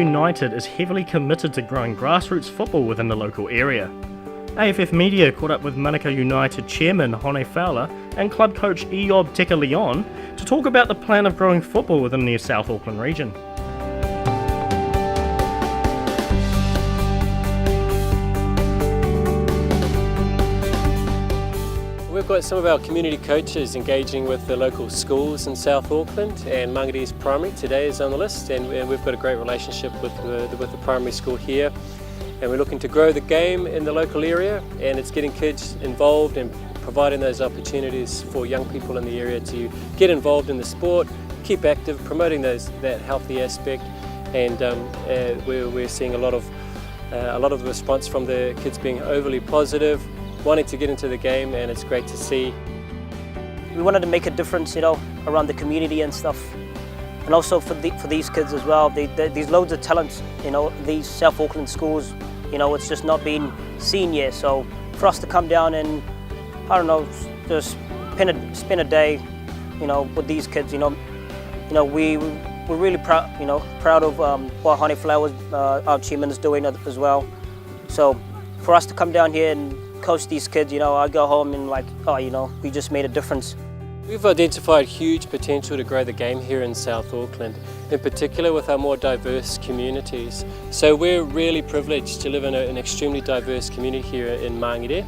United is heavily committed to growing grassroots football within the local area. AFF Media caught up with Manukau United chairman Fowler and club coach Eyob Tekalion to talk about the plan of growing football within the South Auckland region. We've got some of our community coaches engaging with the local schools in South Auckland, and Mangare's Primary today is on the list, and we've got a great relationship with the primary school here, and we're looking to grow the game in the local area, and it's getting kids involved and providing those opportunities for young people in the area to get involved in the sport, keep active, promoting that healthy aspect, and we're seeing a lot of response from the kids being overly positive, wanting to get into the game, and it's great to see. We wanted to make a difference, around the community and stuff, and also for these kids as well. There's loads of talent, these South Auckland schools. It's just not been seen yet. So for us to come down and just spend a day, with these kids, we're really proud of what Fowler, our chairman, is doing as well. So for us to come down here and coach these kids, I go home and we just made a difference. We've identified huge potential to grow the game here in South Auckland, in particular with our more diverse communities. So we're really privileged to live in an extremely diverse community here in Mangare's,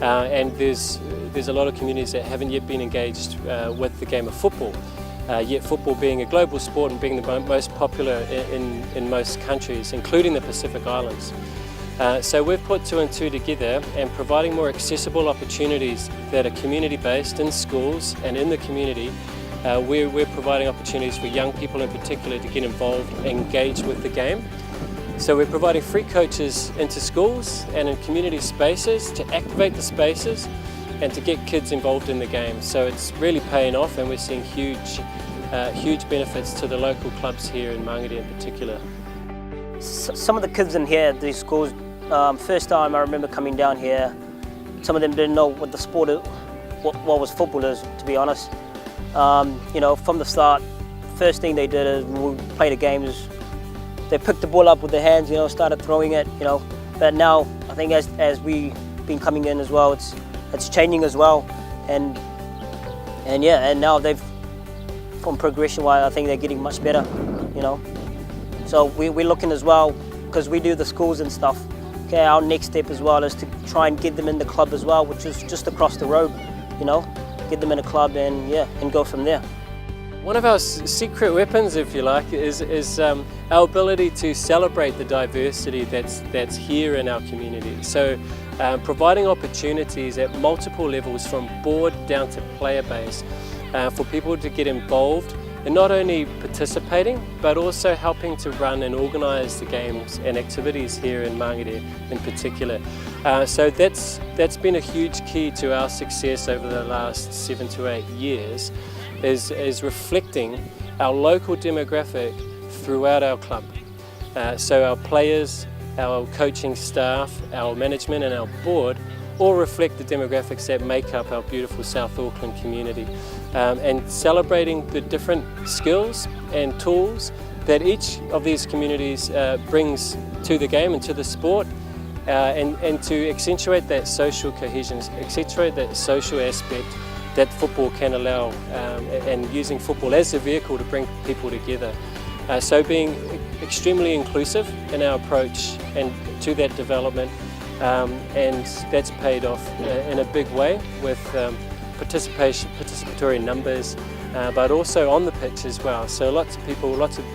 and there's a lot of communities that haven't yet been engaged with the game of football, yet football being a global sport and being the most popular in most countries, including the Pacific Islands. So we've put two and two together and providing more accessible opportunities that are community-based in schools and in the community. We're providing opportunities for young people in particular to get involved and engage with the game. So we're providing free coaches into schools and in community spaces to activate the spaces and to get kids involved in the game. So it's really paying off, and we're seeing huge benefits to the local clubs here in Mangare's in particular. Some of the kids in here at these schools, first time I remember coming down here, some of them didn't know what the sport is, what was football is, to be honest. From the start, first thing they did is we play the games. They picked the ball up with their hands, started throwing it, But now I think as we've been coming in as well, it's changing as well, and now they've, from progression-wise, I think they're getting much better, So we're looking as well, because we do the schools and stuff. Okay, our next step as well is to try and get them in the club as well, which is just across the road, get them in a club and go from there. One of our secret weapons, if you like, is our ability to celebrate the diversity that's here in our community. So providing opportunities at multiple levels from board down to player base for people to get involved and not only participating but also helping to run and organise the games and activities here in Mangare's in particular. So that's been a huge key to our success over the last 7 to 8 years, is reflecting our local demographic throughout our club. So our players, our coaching staff, our management and our board all reflect the demographics that make up our beautiful South Auckland community, and celebrating the different skills and tools that each of these communities brings to the game and to the sport, and to accentuate that social cohesion, accentuate that social aspect that football can allow, and using football as a vehicle to bring people together. So being extremely inclusive in our approach and to that development, and that's paid off in a big way with participatory numbers, but also on the pitch as well. So lots of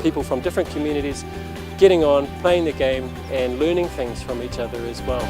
people from different communities getting on, playing the game and learning things from each other as well.